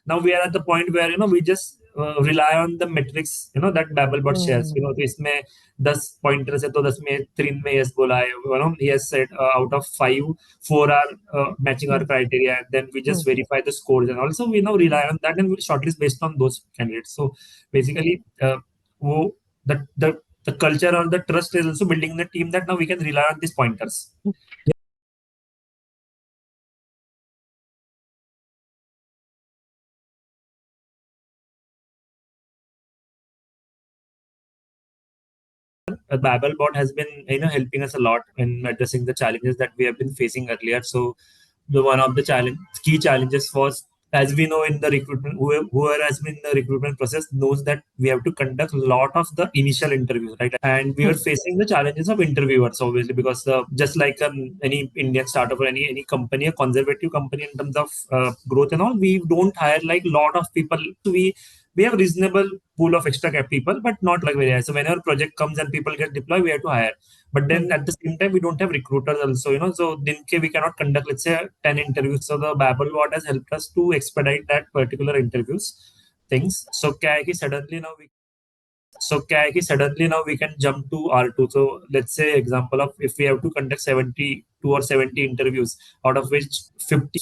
now we are at the point where we just rely on the metrics that Babblebot shares. तो इसमें 10 pointers है तो 10 में 3 में yes बोला है. He has said out of 5, 4 are matching our criteria, and then we just verify the scores, and also we now rely on that and we shortlist based on those candidates. So basically the culture or the trust is also building the team that now we can rely on these pointers. Babblebot has been helping us a lot in addressing the challenges that we have been facing earlier. So one of the key challenges was, as we know in the recruitment, whoever has been in the recruitment process knows that we have to conduct a lot of the initial interviews, right? And we are facing the challenges of interviewers, obviously, because just like any Indian startup or any company, a conservative company in terms of growth and all, we don't hire like a lot of people. We have reasonable pool of extra people, but not like very high. So whenever project comes and people get deployed, we have to hire. But then at the same time, we don't have recruiters also, so we cannot conduct, let's say, 10 interviews. So the Babblebot has helped us to expedite that particular interviews things. So suddenly now we can jump to R2. So let's say example of if we have to conduct 72 or 70 interviews, out of which 20,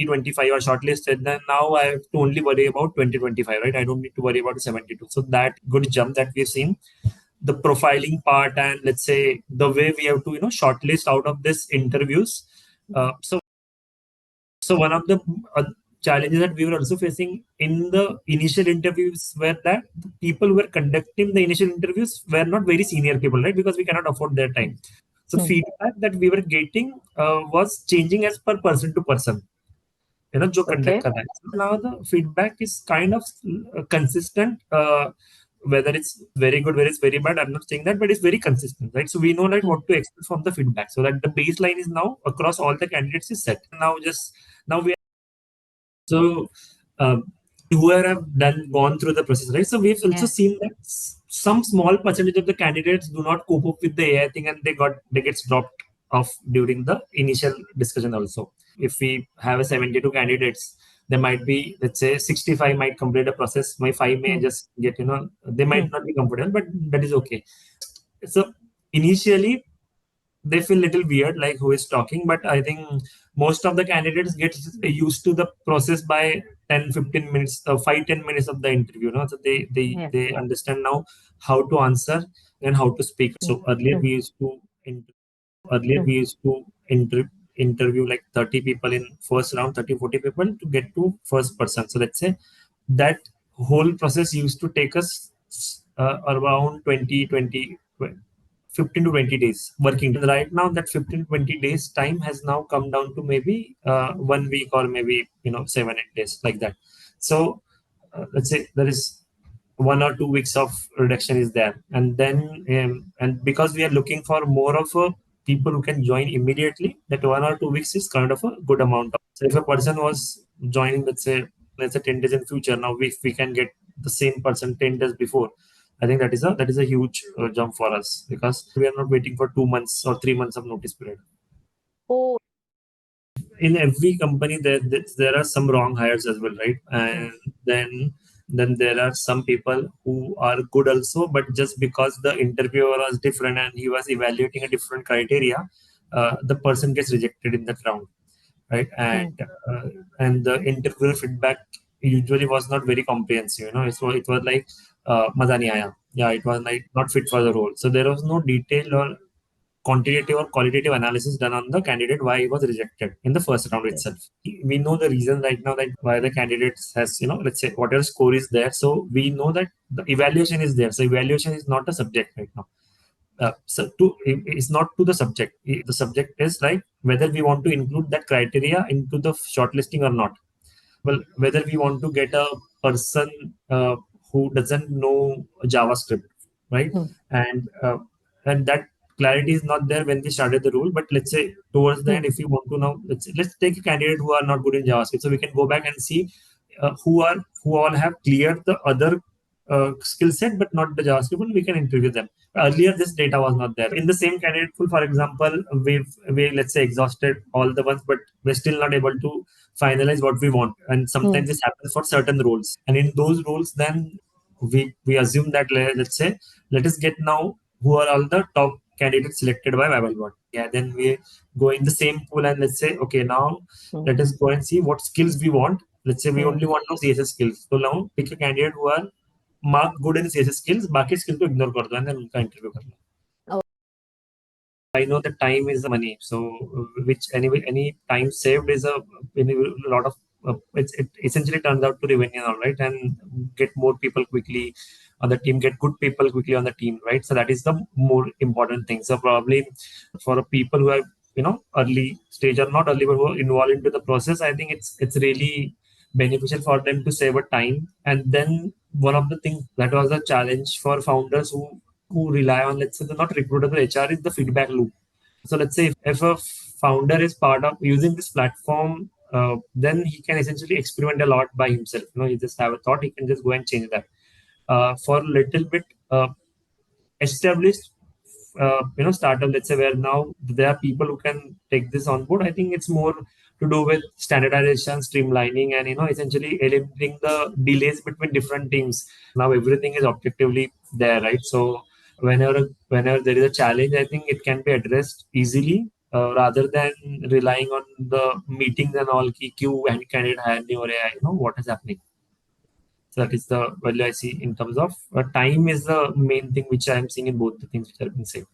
25 are shortlisted, then now I have to only worry about 20, 25, right? I don't need to worry about 72. So that good jump that we've seen, the profiling part, and let's say the way we have to shortlist out of this interviews. So one of the challenges that we were also facing in the initial interviews were that the people who were conducting the initial interviews were not very senior people, right? Because we cannot afford their time. So feedback that we were getting was changing as per person to person. जो conduct कर रहा है. Now the feedback is kind of consistent. Whether it's very good, whether it's very bad, I'm not saying that, but it's very consistent, right? So we know like what to expect from the feedback, so that the baseline is now across all the candidates is set. Now we are whoever have gone through the process, right? So we've also seen that some small percentage of the candidates do not cope up with the AI thing, and they get dropped off during the initial discussion also. If we have 72 candidates, there might be, let's say, 65 might complete a process. My 5 may just get, they might not be comfortable, but that is okay. So initially, they feel a little weird, like who is talking, but I think most of the candidates get used to the process by 10, 15 minutes, 5-10 minutes of the interview. So they understand now how to answer and how to speak. So earlier we used to interview like 30 people in first round, 30-40 people to get to first person. So let's say that whole process used to take us around 15 to 20 days working. Right now that 15-20 days time has now come down to maybe 1 week or maybe 7-8 days, like that. So let's say there is 1 or 2 weeks of reduction is there, and then and because we are looking for more of a people who can join immediately, that 1 or 2 weeks is kind of a good amount. So if a person was joining, let's say 10 days in future, now we can get the same person 10 days before. I think that is a huge jump for us, because we are not waiting for 2 months or 3 months of notice period. Oh, in every company there are some wrong hires as well, right? And then there are some people who are good also, but just because the interviewer was different and he was evaluating a different criteria, the person gets rejected in that round, right? And the interviewer feedback usually was not very comprehensive. So it was like maza nahi aaya. Yeah, it was like not fit for the role. So there was no detailed or quantitative or qualitative analysis done on the candidate why he was rejected in the first round itself. We know the reason right now that why the candidates has, let's say whatever score is there. So we know that the evaluation is there. So evaluation is not a subject right now. It's not to the subject. The subject is like whether we want to include that criteria into the shortlisting or not. Well, whether we want to get a person who doesn't know JavaScript, right? And that clarity is not there when we started the rule. But let's say towards the end, if we want to now, let's take a candidate who are not good in JavaScript, so we can go back and see who all have cleared the other skill set but not the JavaScript, we can interview them. Earlier, this data was not there. In the same candidate pool, for example, we let's say exhausted all the ones, but we're still not able to finalize what we want. And sometimes this happens for certain roles. And in those roles, then we assume that let's say let us get now who are all the top candidates selected by Babblebot. Yeah, then we go in the same pool and let's say, okay, now let us go and see what skills we want. Let's say we only want now CSS skills. So now pick a candidate who are marked good in CSS skills, बाकी skills को ignore कर दो and then उनका interview कर लो. I know that time is money, so which anyway any time saved is a lot of it essentially turns out to revenue, all right, and get more people quickly on the team, get good people quickly on the team, right? So that is the more important thing. So probably for people who are early stage or not early but who are involved into the process, I think it's really beneficial for them to save a time. And then one of the things that was a challenge for founders who rely on, let's say, the not recruiter but HR is the feedback loop. So let's say if a founder is part of using this platform, then he can essentially experiment a lot by himself. He just have a thought, he can just go and change that. For a little bit established startup, let's say, where now there are people who can take this on board, I think it's more to do with standardization, streamlining, and essentially eliminating the delays between different teams. Now everything is objectively there, right? So whenever there is a challenge, I think it can be addressed easily, rather than relying on the meetings and all ki queue and candidate hiring or what is happening. So that is the value I see in terms of time is the main thing which I am seeing in both the things which have been said.